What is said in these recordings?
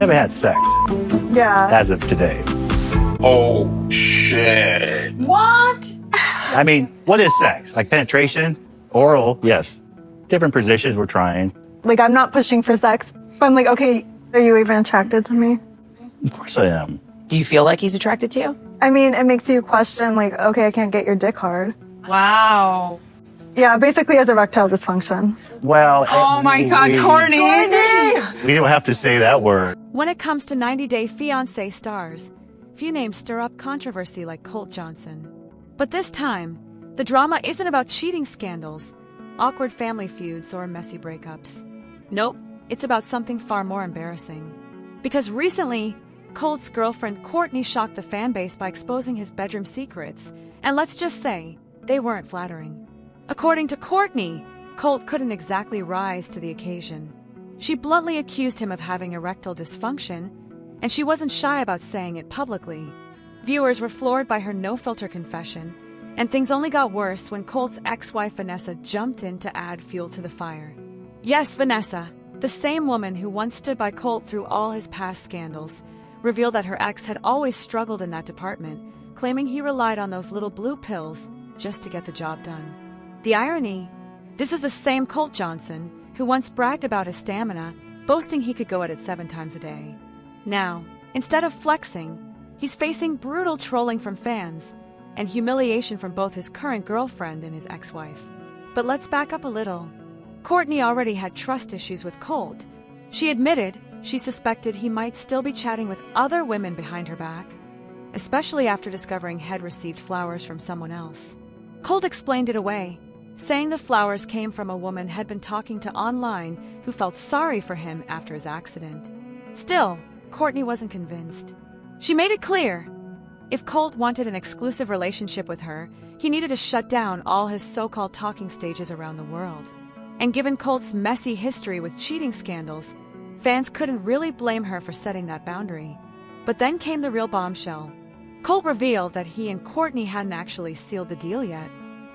Never had sex Yeah. as of today. Oh, shit. What? I mean, what is sex? Like penetration? Oral? Yes. Different positions we're trying. Like, I'm not pushing for sex, but I'm like, okay, are you even attracted to me? Of course I am. Do you feel like he's attracted to you? I mean, it makes you question, like, okay, I can't get your dick hard. Wow. Yeah, basically as erectile dysfunction. Well, Oh my God, Courtney! We don't have to say that word. When it comes to 90 Day Fiancé stars, few names stir up controversy like Colt Johnson. But this time, the drama isn't about cheating scandals, awkward family feuds, or messy breakups. Nope, it's about something far more embarrassing. Because recently, Colt's girlfriend Cortney shocked the fan base by exposing his bedroom secrets, and let's just say, they weren't flattering. According to Courtney, Colt couldn't exactly rise to the occasion. She bluntly accused him of having erectile dysfunction, and she wasn't shy about saying it publicly. Viewers were floored by her no-filter confession, and things only got worse when Colt's ex-wife Vanessa jumped in to add fuel to the fire. Yes, Vanessa, the same woman who once stood by Colt through all his past scandals, revealed that her ex had always struggled in that department, claiming he relied on those little blue pills just to get the job done. The irony? This is the same Colt Johnson who once bragged about his stamina, boasting he could go at it 7 times a day. Now, instead of flexing, he's facing brutal trolling from fans and humiliation from both his current girlfriend and his ex-wife. But let's back up a little. Courtney already had trust issues with Colt. She admitted she suspected he might still be chatting with other women behind her back, especially after discovering he'd received flowers from someone else. Colt explained it away, saying the flowers came from a woman had been talking to online who felt sorry for him after his accident. Still, Courtney wasn't convinced. She made it clear, if Colt wanted an exclusive relationship with her, he needed to shut down all his so-called talking stages around the world. And given Colt's messy history with cheating scandals, fans couldn't really blame her for setting that boundary. But then came the real bombshell. Colt revealed that he and Courtney hadn't actually sealed the deal yet.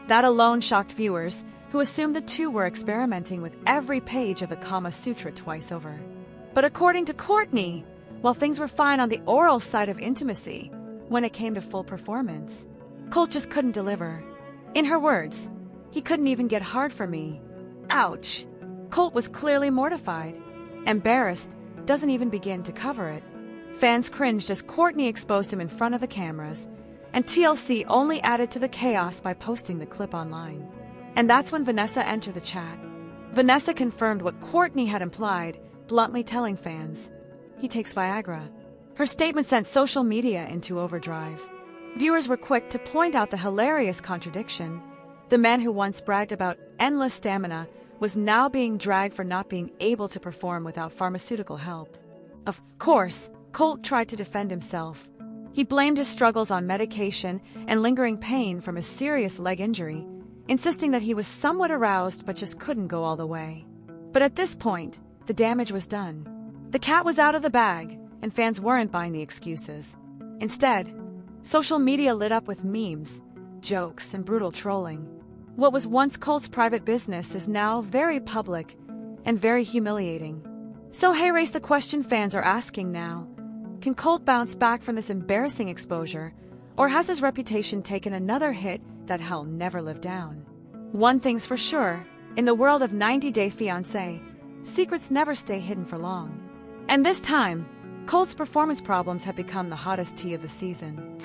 That alone shocked viewers, who assumed the two were experimenting with every page of the Kama Sutra twice over. But according to Courtney, while things were fine on the oral side of intimacy, when it came to full performance, Colt just couldn't deliver. In her words, he couldn't even get hard for me. Ouch! Colt was clearly mortified. Embarrassed, doesn't even begin to cover it. Fans cringed as Courtney exposed him in front of the cameras, and TLC only added to the chaos by posting the clip online. And that's when Vanessa entered the chat. Vanessa confirmed what Courtney had implied, bluntly telling fans, he takes Viagra. Her statement sent social media into overdrive. Viewers were quick to point out the hilarious contradiction. The man who once bragged about endless stamina was now being dragged for not being able to perform without pharmaceutical help. Of course, Colt tried to defend himself. He blamed his struggles on medication and lingering pain from a serious leg injury, insisting that he was somewhat aroused but just couldn't go all the way. But at this point, the damage was done. The cat was out of the bag, and fans weren't buying the excuses. Instead, social media lit up with memes, jokes, and brutal trolling. What was once Colt's private business is now very public and very humiliating. So hey, raise the question fans are asking now. Can Colt bounce back from this embarrassing exposure, or has his reputation taken another hit that hell never lived down? One thing's for sure, in the world of 90 Day Fiancé, secrets never stay hidden for long. And this time, Colt's performance problems have become the hottest tea of the season.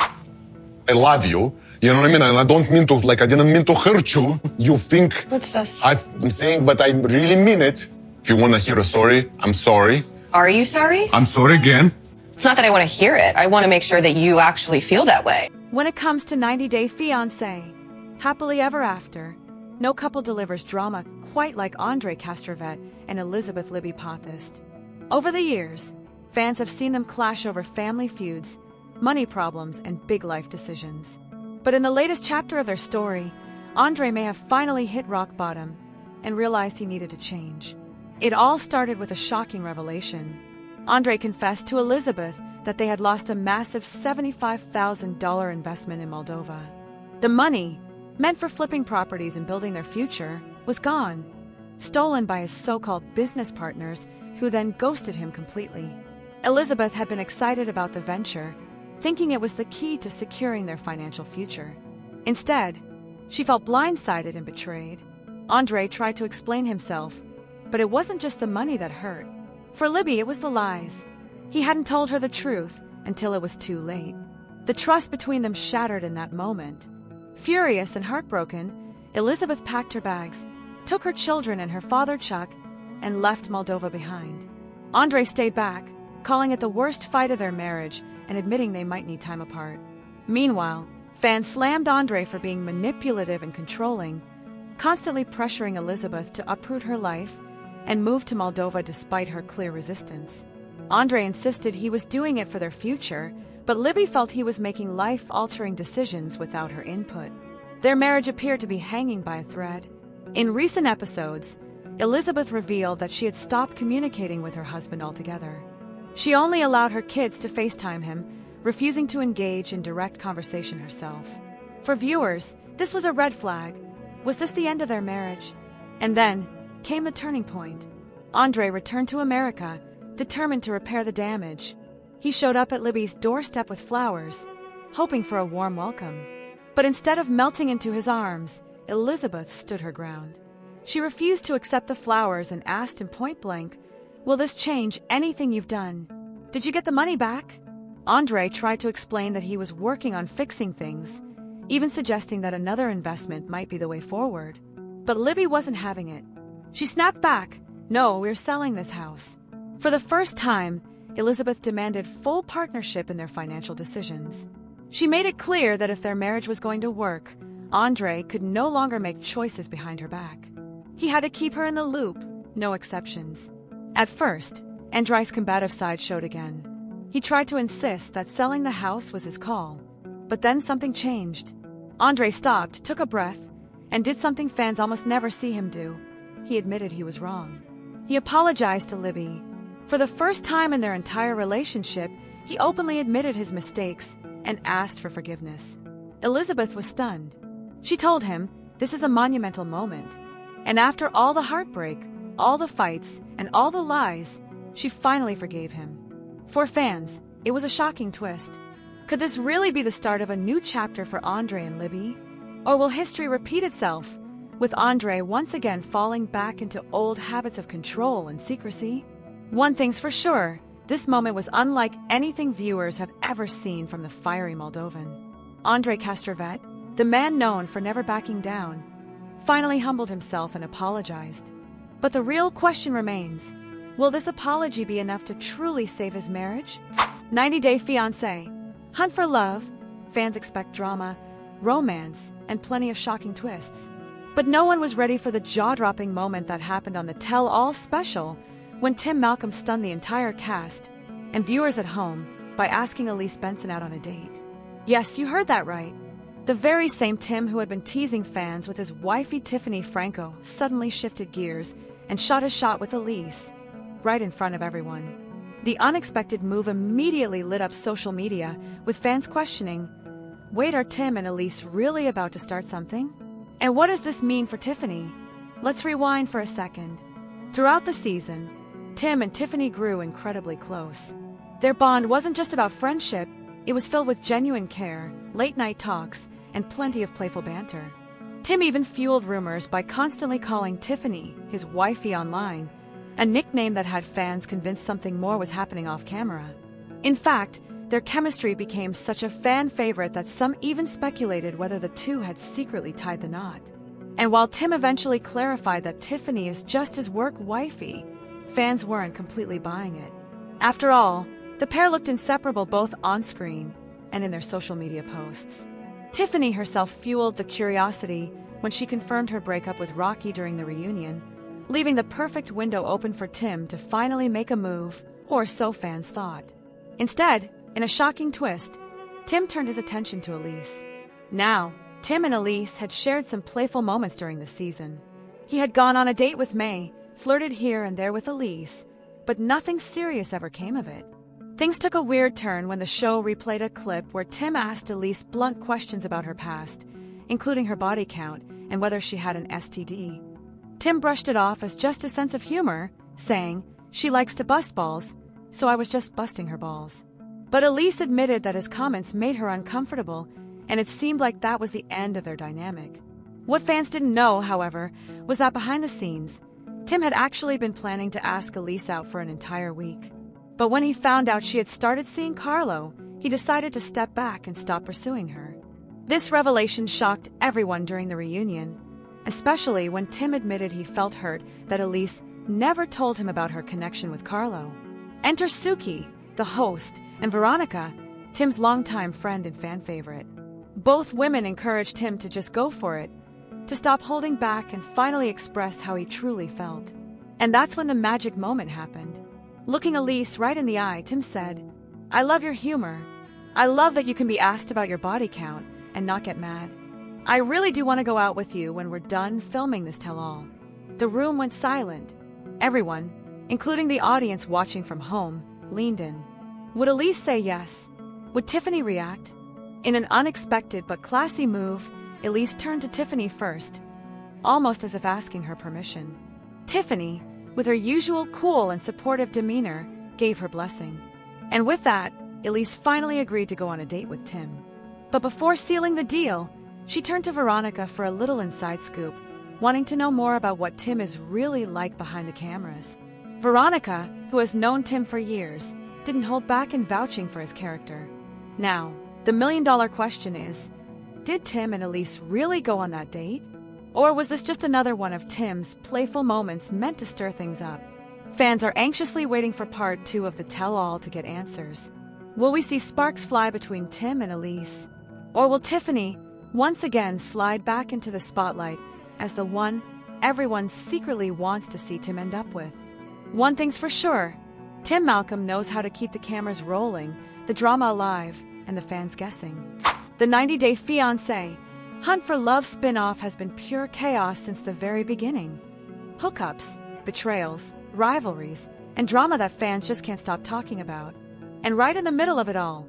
I love you. You know what I mean? And I don't mean to, I didn't mean to hurt you. You think... What's this? I'm saying, but I really mean it. If you want to hear a story, I'm sorry. Are you sorry? I'm sorry again. It's not that I want to hear it. I want to make sure that you actually feel that way. When it comes to 90 Day Fiancé, happily ever after, no couple delivers drama quite like Andre Castrovet and Elizabeth Libby Pothist. Over the years, fans have seen them clash over family feuds, money problems, and big life decisions. But in the latest chapter of their story, Andre may have finally hit rock bottom and realized he needed to change. It all started with a shocking revelation. Andre confessed to Elizabeth that they had lost a massive $75,000 investment in Moldova. The money, meant for flipping properties and building their future, was gone, stolen by his so-called business partners who then ghosted him completely. Elizabeth had been excited about the venture, thinking it was the key to securing their financial future. Instead, she felt blindsided and betrayed. Andre tried to explain himself, but it wasn't just the money that hurt. For Libby, it was the lies. He hadn't told her the truth until it was too late. The trust between them shattered in that moment. Furious and heartbroken, Elizabeth packed her bags, took her children and her father Chuck, and left Moldova behind. Andre stayed back, calling it the worst fight of their marriage and admitting they might need time apart. Meanwhile, fans slammed Andre for being manipulative and controlling, constantly pressuring Elizabeth to uproot her life and move to Moldova despite her clear resistance. Andre insisted he was doing it for their future, but Libby felt he was making life-altering decisions without her input. Their marriage appeared to be hanging by a thread. In recent episodes, Elizabeth revealed that she had stopped communicating with her husband altogether. She only allowed her kids to FaceTime him, refusing to engage in direct conversation herself. For viewers, this was a red flag. Was this the end of their marriage? And then came the turning point. Andre returned to America, determined to repair the damage. He showed up at Libby's doorstep with flowers, hoping for a warm welcome. But instead of melting into his arms, Elizabeth stood her ground. She refused to accept the flowers and asked him point blank, "Will this change anything you've done? Did you get the money back?" Andre tried to explain that he was working on fixing things, even suggesting that another investment might be the way forward. But Libby wasn't having it. She snapped back, "No, we're selling this house." For the first time, Elizabeth demanded full partnership in their financial decisions. She made it clear that if their marriage was going to work, Andre could no longer make choices behind her back. He had to keep her in the loop, no exceptions. At first, Andrei's combative side showed again. He tried to insist that selling the house was his call. But then something changed. Andre stopped, took a breath, and did something fans almost never see him do. He admitted he was wrong. He apologized to Libby. For the first time in their entire relationship, he openly admitted his mistakes and asked for forgiveness. Elizabeth was stunned. She told him, "This is a monumental moment." And after all the heartbreak, all the fights, and all the lies, she finally forgave him. For fans, it was a shocking twist. Could this really be the start of a new chapter for Andre and Libby? Or will history repeat itself, with Andre once again falling back into old habits of control and secrecy? One thing's for sure, this moment was unlike anything viewers have ever seen from the fiery Moldovan. Andre Castrovet, the man known for never backing down, finally humbled himself and apologized. But the real question remains, will this apology be enough to truly save his marriage? 90-Day Fiancé. Hunt for love. Fans expect drama, romance, and plenty of shocking twists. But no one was ready for the jaw-dropping moment that happened on the Tell-All special when Tim Malcolm stunned the entire cast and viewers at home by asking Elise Benson out on a date. Yes, you heard that right. The very same Tim who had been teasing fans with his wifey Tiffany Franco suddenly shifted gears and shot his shot with Elise, right in front of everyone. The unexpected move immediately lit up social media, with fans questioning, wait, are Tim and Elise really about to start something? And what does this mean for Tiffany? Let's rewind for a second. Throughout the season, Tim and Tiffany grew incredibly close. Their bond wasn't just about friendship, it was filled with genuine care, late-night talks, and plenty of playful banter. Tim even fueled rumors by constantly calling Tiffany his wifey online, a nickname that had fans convinced something more was happening off-camera. In fact, their chemistry became such a fan favorite that some even speculated whether the two had secretly tied the knot. And while Tim eventually clarified that Tiffany is just his work wifey, fans weren't completely buying it. After all, the pair looked inseparable both on-screen and in their social media posts. Tiffany herself fueled the curiosity when she confirmed her breakup with Rocky during the reunion, leaving the perfect window open for Tim to finally make a move, or so fans thought. Instead, in a shocking twist, Tim turned his attention to Elise. Now, Tim and Elise had shared some playful moments during the season. He had gone on a date with May, flirted here and there with Elise, but nothing serious ever came of it. Things took a weird turn when the show replayed a clip where Tim asked Elise blunt questions about her past, including her body count and whether she had an STD. Tim brushed it off as just a sense of humor, saying, "She likes to bust balls," so I was just busting her balls. But Elise admitted that his comments made her uncomfortable, and it seemed like that was the end of their dynamic. What fans didn't know, however, was that behind the scenes, Tim had actually been planning to ask Elise out for an entire week. But when he found out she had started seeing Carlo, he decided to step back and stop pursuing her. This revelation shocked everyone during the reunion, especially when Tim admitted he felt hurt that Elise never told him about her connection with Carlo. Enter Suki, the host, and Veronica, Tim's longtime friend and fan favorite. Both women encouraged Tim to just go for it, to stop holding back and finally express how he truly felt. And that's when the magic moment happened. Looking Elise right in the eye, Tim said, "I love your humor. I love that you can be asked about your body count and not get mad. I really do want to go out with you when we're done filming this tell-all." The room went silent. Everyone, including the audience watching from home, leaned in. Would Elise say yes? Would Tiffany react? In an unexpected but classy move, Elise turned to Tiffany first, almost as if asking her permission. Tiffany, with her usual cool and supportive demeanor, gave her blessing. And with that, Elise finally agreed to go on a date with Tim. But before sealing the deal, she turned to Veronica for a little inside scoop, wanting to know more about what Tim is really like behind the cameras. Veronica, who has known Tim for years, didn't hold back in vouching for his character. Now, the million-dollar question is, did Tim and Elise really go on that date? Or was this just another one of Tim's playful moments meant to stir things up? Fans are anxiously waiting for part 2 of the tell-all to get answers. Will we see sparks fly between Tim and Elise? Or will Tiffany once again slide back into the spotlight as the one everyone secretly wants to see Tim end up with? One thing's for sure, Tim Malcolm knows how to keep the cameras rolling, the drama alive, and the fans guessing. The 90-Day Fiancé Hunt for Love spin-off has been pure chaos since the very beginning. Hookups, betrayals, rivalries, and drama that fans just can't stop talking about. And right in the middle of it all,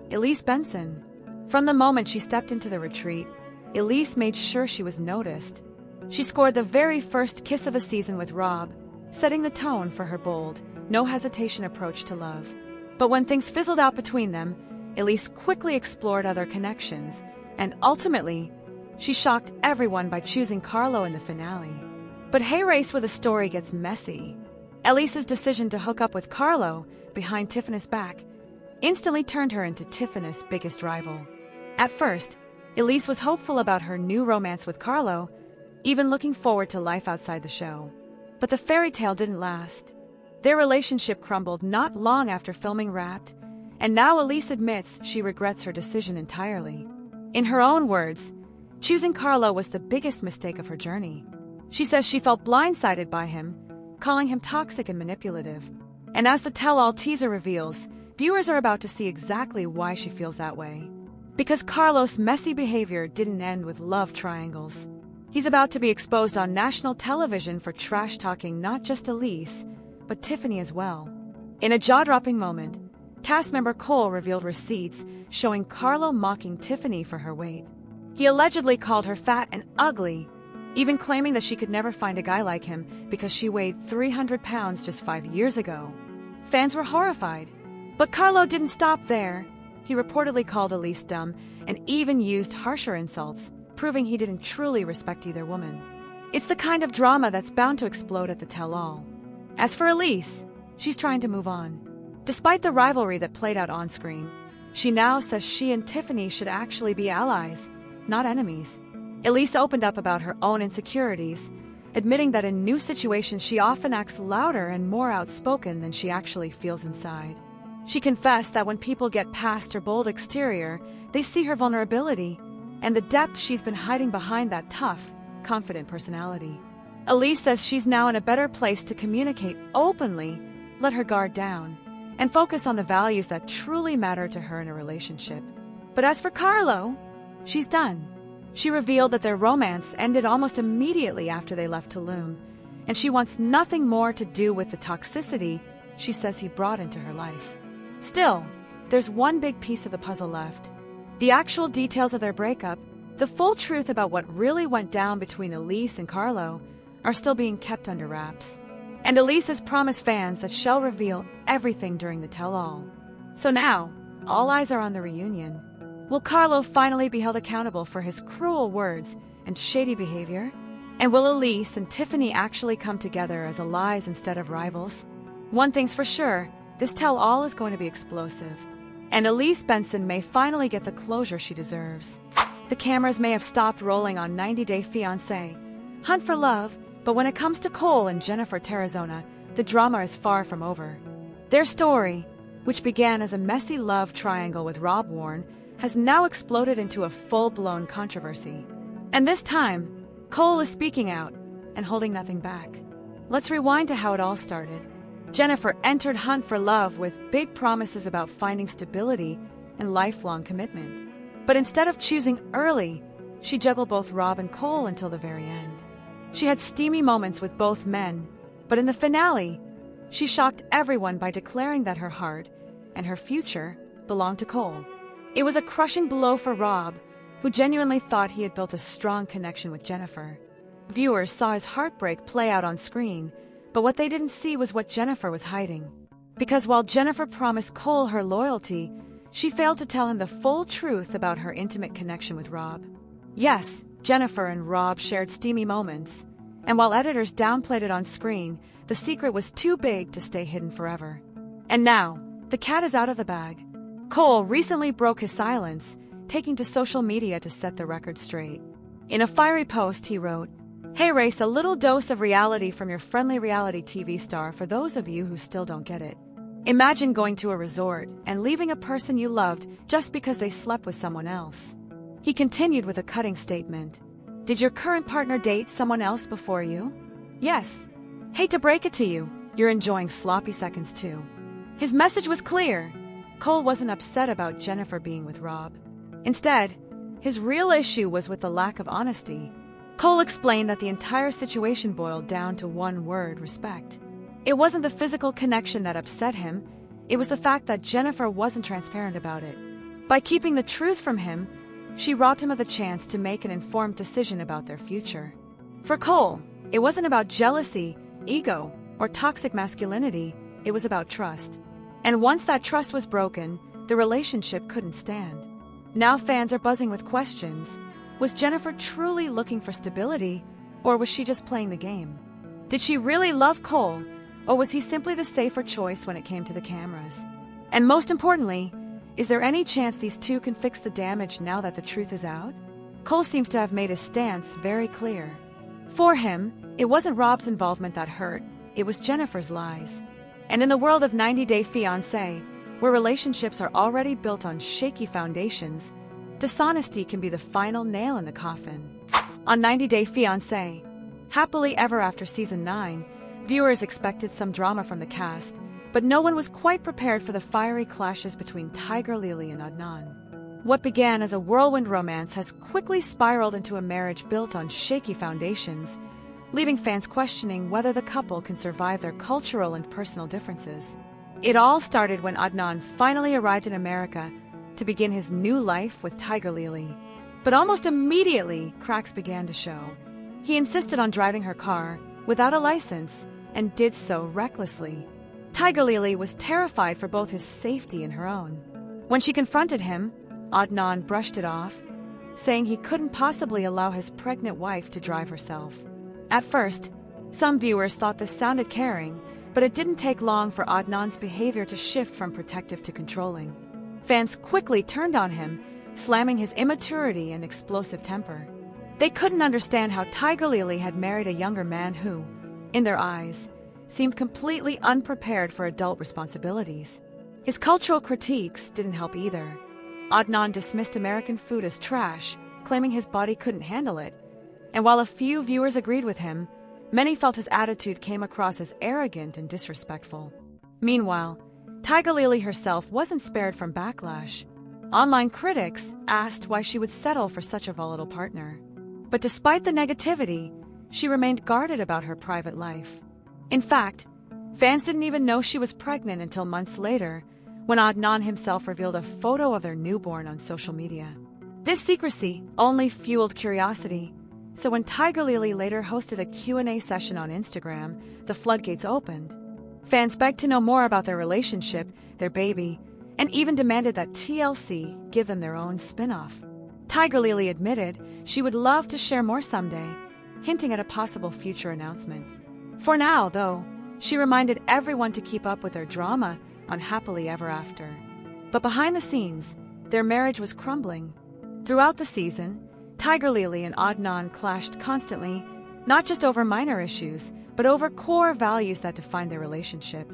Elise Benson. From the moment she stepped into the retreat, Elise made sure she was noticed. She scored the very first kiss of a season with Rob, setting the tone for her bold, no-hesitation approach to love. But when things fizzled out between them, Elise quickly explored other connections, and ultimately, she shocked everyone by choosing Carlo in the finale. But hey, race where the story gets messy. Elise's decision to hook up with Carlo behind Tiffany's back instantly turned her into Tiffany's biggest rival. At first, Elise was hopeful about her new romance with Carlo, even looking forward to life outside the show. But the fairy tale didn't last. Their relationship crumbled not long after filming wrapped, and now Elise admits she regrets her decision entirely. In her own words, choosing Carlo was the biggest mistake of her journey. She says she felt blindsided by him, calling him toxic and manipulative. And as the tell-all teaser reveals, viewers are about to see exactly why she feels that way. Because Carlo's messy behavior didn't end with love triangles. He's about to be exposed on national television for trash-talking not just Elise, but Tiffany as well. In a jaw-dropping moment, cast member Colt revealed receipts showing Carlo mocking Tiffany for her weight. He allegedly called her fat and ugly, even claiming that she could never find a guy like him because she weighed 300 pounds just 5 years ago. Fans were horrified. But Carlo didn't stop there. He reportedly called Elise dumb and even used harsher insults, proving he didn't truly respect either woman. It's the kind of drama that's bound to explode at the tell-all. As for Elise, she's trying to move on. Despite the rivalry that played out on-screen, she now says she and Tiffany should actually be allies, not enemies. Elise opened up about her own insecurities, admitting that in new situations she often acts louder and more outspoken than she actually feels inside. She confessed that when people get past her bold exterior, they see her vulnerability and the depth she's been hiding behind that tough, confident personality. Elise says she's now in a better place to communicate openly, let her guard down, and focus on the values that truly matter to her in a relationship. But as for Carlo, she's done. She revealed that their romance ended almost immediately after they left Tulum, and she wants nothing more to do with the toxicity she says he brought into her life. Still, there's one big piece of the puzzle left. The actual details of their breakup, the full truth about what really went down between Elise and Carlo, are still being kept under wraps. And Elise has promised fans that she'll reveal everything during the tell-all. So now, all eyes are on the reunion. Will Carlo finally be held accountable for his cruel words and shady behavior? And will Elise and Tiffany actually come together as allies instead of rivals? One thing's for sure, this tell-all is going to be explosive. And Elise Benson may finally get the closure she deserves. The cameras may have stopped rolling on 90 Day Fiancé, Hunt for Love, but when it comes to Cole and Jeniffer Tarazona, the drama is far from over. Their story, which began as a messy love triangle with Rob Warren, has now exploded into a full-blown controversy. And this time, Cole is speaking out and holding nothing back. Let's rewind to how it all started. Jeniffer entered Hunt for Love with big promises about finding stability and lifelong commitment. But instead of choosing early, she juggled both Rob and Cole until the very end. She had steamy moments with both men, but in the finale, she shocked everyone by declaring that her heart and her future belonged to Cole. It was a crushing blow for Rob, who genuinely thought he had built a strong connection with Jeniffer. Viewers saw his heartbreak play out on screen, but what they didn't see was what Jeniffer was hiding. Because while Jeniffer promised Cole her loyalty, she failed to tell him the full truth about her intimate connection with Rob. Yes, Jeniffer and Rob shared steamy moments, and while editors downplayed it on screen, the secret was too big to stay hidden forever. And now, the cat is out of the bag. Cole recently broke his silence, taking to social media to set the record straight. In a fiery post, he wrote, "Hey Race, a little dose of reality from your friendly reality TV star for those of you who still don't get it. Imagine going to a resort and leaving a person you loved just because they slept with someone else." He continued with a cutting statement. "Did your current partner date someone else before you? Yes. Hate to break it to you, you're enjoying sloppy seconds too." His message was clear. Cole wasn't upset about Jeniffer being with Rob. Instead, his real issue was with the lack of honesty. Cole explained that the entire situation boiled down to one word: respect. It wasn't the physical connection that upset him, it was the fact that Jeniffer wasn't transparent about it. By keeping the truth from him, she robbed him of the chance to make an informed decision about their future. For Cole, it wasn't about jealousy, ego, or toxic masculinity, it was about trust. And once that trust was broken, the relationship couldn't stand. Now fans are buzzing with questions. Was Jeniffer truly looking for stability, or was she just playing the game? Did she really love Cole, or was he simply the safer choice when it came to the cameras? And most importantly, is there any chance these two can fix the damage now that the truth is out? Cole seems to have made his stance very clear. For him, it wasn't Rob's involvement that hurt, it was Jeniffer's lies. And in the world of 90 Day Fiancé, where relationships are already built on shaky foundations, dishonesty can be the final nail in the coffin. On 90 Day Fiancé, Happily Ever After Season 9, viewers expected some drama from the cast, but no one was quite prepared for the fiery clashes between Tiger Lily and Adnan. What began as a whirlwind romance has quickly spiraled into a marriage built on shaky foundations, leaving fans questioning whether the couple can survive their cultural and personal differences. It all started when Adnan finally arrived in America to begin his new life with Tiger Lily. But almost immediately, cracks began to show. He insisted on driving her car without a license and did so recklessly. Tiger Lily was terrified for both his safety and her own. When she confronted him, Adnan brushed it off, saying he couldn't possibly allow his pregnant wife to drive herself. At first, some viewers thought this sounded caring, but it didn't take long for Adnan's behavior to shift from protective to controlling. Fans quickly turned on him, slamming his immaturity and explosive temper. They couldn't understand how Tiger Lily had married a younger man who, in their eyes, seemed completely unprepared for adult responsibilities. His cultural critiques didn't help either. Adnan dismissed American food as trash, claiming his body couldn't handle it. And while a few viewers agreed with him, many felt his attitude came across as arrogant and disrespectful. Meanwhile, Tiger Lily herself wasn't spared from backlash. Online critics asked why she would settle for such a volatile partner. But despite the negativity, she remained guarded about her private life. In fact, fans didn't even know she was pregnant until months later, when Adnan himself revealed a photo of their newborn on social media. This secrecy only fueled curiosity, So when Tiger Lily later hosted a Q&A session on Instagram, the floodgates opened. Fans begged to know more about their relationship, their baby, and even demanded that TLC give them their own spin-off. Tiger Lily admitted she would love to share more someday, hinting at a possible future announcement. For now, though, she reminded everyone to keep up with their drama on Happily Ever After. But behind the scenes, their marriage was crumbling. Throughout the season, Tiger Lily and Adnan clashed constantly, not just over minor issues, but over core values that define their relationship.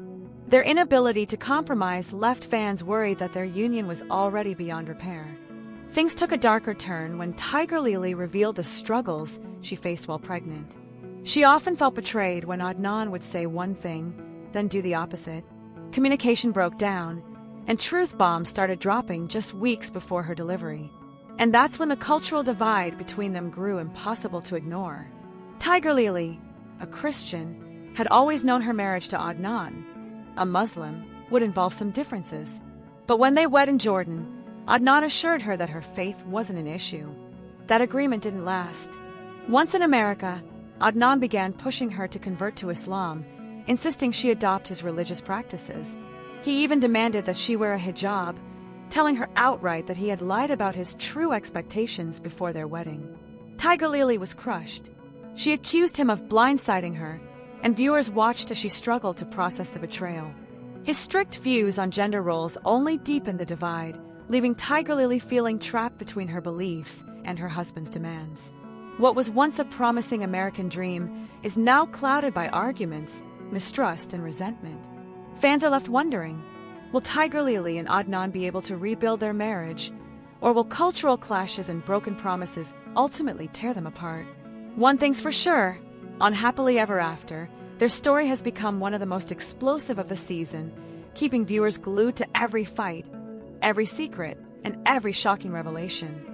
Their inability to compromise left fans worried that their union was already beyond repair. Things took a darker turn when Tiger Lily revealed the struggles she faced while pregnant. She often felt betrayed when Adnan would say one thing, then do the opposite. Communication broke down, and truth bombs started dropping just weeks before her delivery. And that's when the cultural divide between them grew impossible to ignore. Tiger Lily, a Christian, had always known her marriage to Adnan, a Muslim, would involve some differences. But when they wed in Jordan, Adnan assured her that her faith wasn't an issue. That agreement didn't last. Once in America, Adnan began pushing her to convert to Islam, insisting she adopt his religious practices. He even demanded that she wear a hijab, telling her outright that he had lied about his true expectations before their wedding. Tiger Lily was crushed. She accused him of blindsiding her, and viewers watched as she struggled to process the betrayal. His strict views on gender roles only deepened the divide, leaving Tiger Lily feeling trapped between her beliefs and her husband's demands. What was once a promising American dream is now clouded by arguments, mistrust, and resentment. Fans are left wondering, will Tiger Lily and Adnan be able to rebuild their marriage, or will cultural clashes and broken promises ultimately tear them apart? One thing's for sure, on Happily Ever After, their story has become one of the most explosive of the season, keeping viewers glued to every fight, every secret, and every shocking revelation.